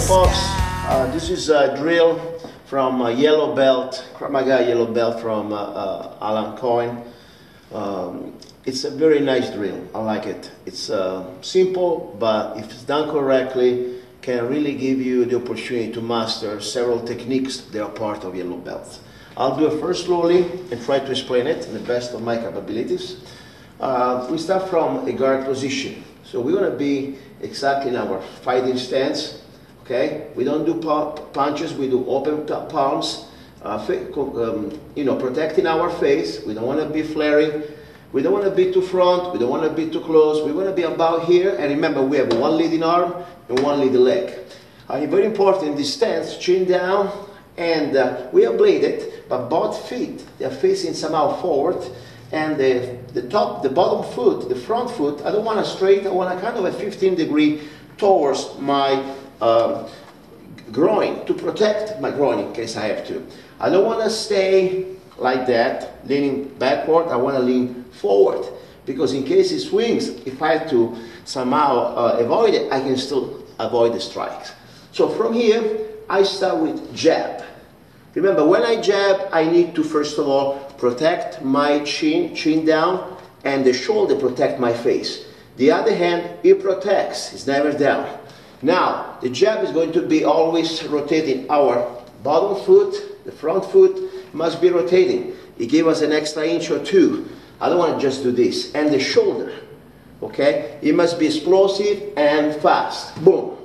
folks, this is a drill from Yellow Belt, Krav Maga Yellow Belt from Alan Cohen. It's a very nice drill. I like it. It's simple, but if it's done correctly, can really give you the opportunity to master several techniques that are part of Yellow Belt. I'll do it first slowly and try to explain it to the best of my capabilities. We start from a guard position. So we're going to be exactly in our fighting stance. Okay, we don't do punches, we do open palms, protecting our face. We don't want to be flaring, we don't want to be too front, we don't want to be too close. We want to be about here, and remember we have one leading arm and one leading leg. Very important in this stance, chin down, and we are bladed, but both feet, they are facing somehow forward, and the bottom foot, the front foot, I don't want to straight, I want a kind of a 15-degree towards my groin, to protect my groin in case I have to. I don't want to stay like that, leaning backward. I want to lean forward, because in case it swings, if I have to somehow avoid it, I can still avoid the strikes. So from here, I start with jab. Remember, when I jab, I need to first of all protect my chin down, and the shoulder protect my face. The other hand, it protects, it's never down. Now, the jab is going to be always rotating our bottom foot, the front foot must be rotating. It gives us an extra inch or two. I don't want to just do this. And the shoulder, okay? It must be explosive and fast. Boom.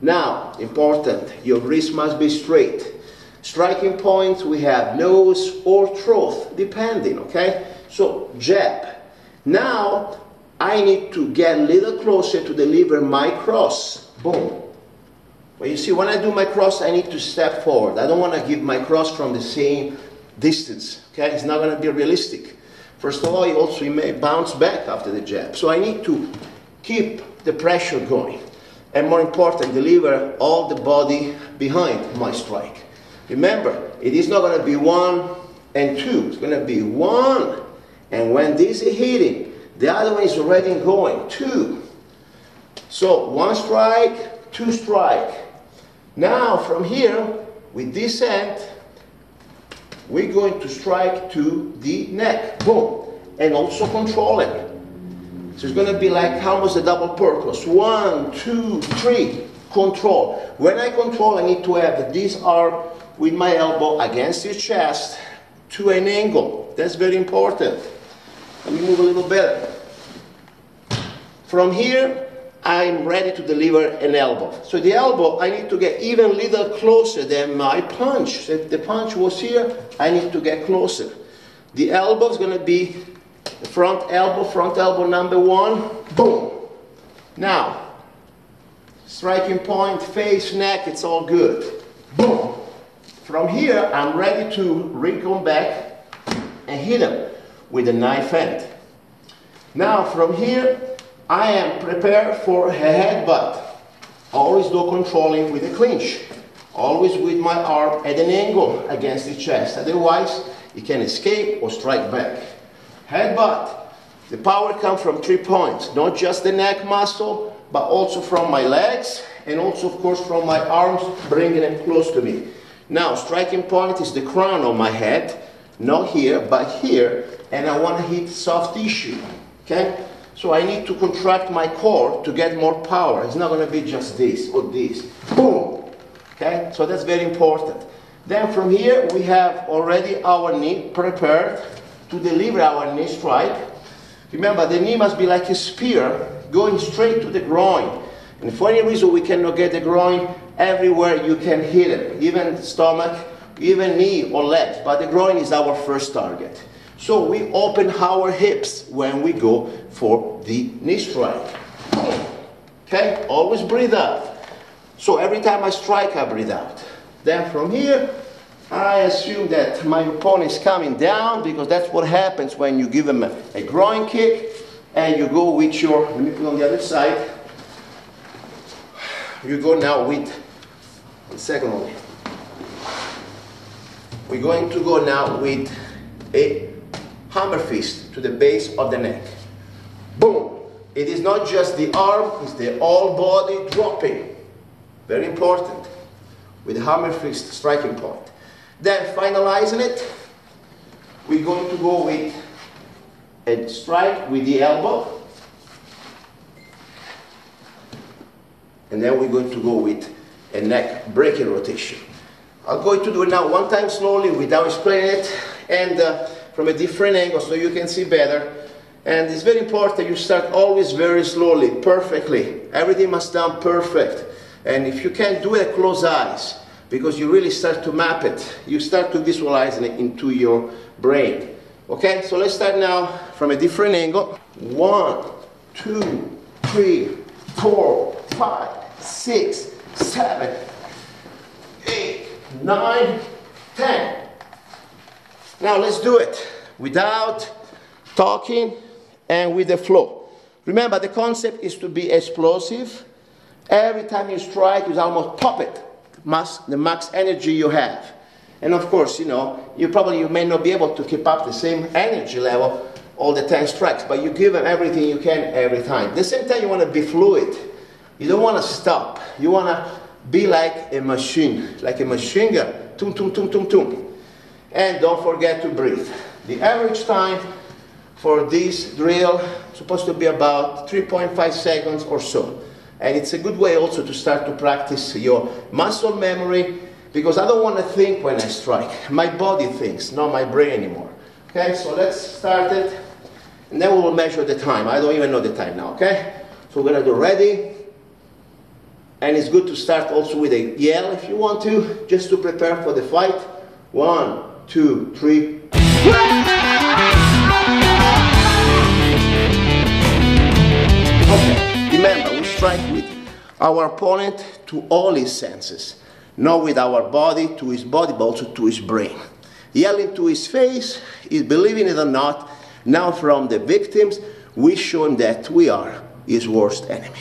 Now, important, your wrist must be straight. Striking points, we have nose or throat, depending, okay? So, jab. Now, I need to get a little closer to deliver my cross. Boom. Well, you see, when I do my cross, I need to step forward. I don't want to give my cross from the same distance. Okay, it's not going to be realistic. First of all, you may bounce back after the jab. So I need to keep the pressure going. And more important, deliver all the body behind my strike. Remember, it is not going to be 1 and 2. It's going to be 1. And when this is hitting, the other one is already going. 2. So 1 strike, 2 strike. Now from here, with this hand, we're going to strike to the neck. Boom. And also controlling. So it's going to be like almost a double purpose. 1, 2, 3. Control. When I control, I need to have this arm with my elbow against your chest to an angle. That's very important. Let me move a little better. From here, I'm ready to deliver an elbow. So the elbow, I need to get even a little closer than my punch. So if the punch was here, I need to get closer. The elbow is going to be the front elbow number 1. Boom. Now, striking point, face, neck, it's all good. Boom. From here, I'm ready to wrinkle back and hit him with a knife hand. Now, from here, I am prepared for a headbutt. Always do controlling with a clinch. Always with my arm at an angle against the chest. Otherwise, you can escape or strike back. Headbutt. The power comes from 3 points. Not just the neck muscle, but also from my legs, and also, of course, from my arms, bringing them close to me. Now, striking point is the crown of my head. Not here, but here. And I want to hit soft tissue. Okay? So I need to contract my core to get more power. It's not going to be just this or this. Boom! Okay? So that's very important. Then from here, we have already our knee prepared to deliver our knee strike. Remember, the knee must be like a spear going straight to the groin. And for any reason we cannot get the groin, everywhere you can hit it. Even stomach, even knee or legs. But the groin is our first target. So we open our hips when we go for the knee strike. Okay, always breathe out. So every time I strike, I breathe out. Then from here, I assume that my opponent is coming down, because that's what happens when you give him a groin kick and you go with your, let me put on the other side. You go now with the second one. We're going to go now with a hammer fist to the base of the neck. Boom. It is not just the arm, it's the whole body dropping. very important, with hammer fist striking point. Then finalizing it, we're going to go with a strike with the elbow, and then we're going to go with a neck breaking rotation. I'm going to do it now one time slowly without explaining it, and from a different angle so you can see better. And it's very important you start always very slowly, perfectly. Everything must be done perfect. And if you can't do it, close eyes, because you really start to map it. You start to visualize it into your brain. Okay, so let's start now from a different angle. 1, 2, 3, 4, 5, 6, 7, 8, 9, 10. Now let's do it without talking and with the flow. Remember, the concept is to be explosive. Every time you strike, you almost pop it, the max energy you have. And of course, you know, you may not be able to keep up the same energy level all the 10 strikes, but you give them everything you can every time. At the same time, you want to be fluid. You don't want to stop. You want to be like a machine gun. Tum, tum, tum, tum, tum. And don't forget to breathe. The average time for this drill is supposed to be about 3.5 seconds or so. And it's a good way also to start to practice your muscle memory, because I don't want to think when I strike. My body thinks, not my brain anymore. Okay, so let's start it, and then we will measure the time. I don't even know the time now, okay? So we're going to do ready. And it's good to start also with a yell if you want to, just to prepare for the fight. 1, 2, 3. Okay, remember, we strike with our opponent to all his senses. Not with our body, to his body, but also to his brain. Yelling to his face is, believing it or not, now from the victims, we show him that we are his worst enemy.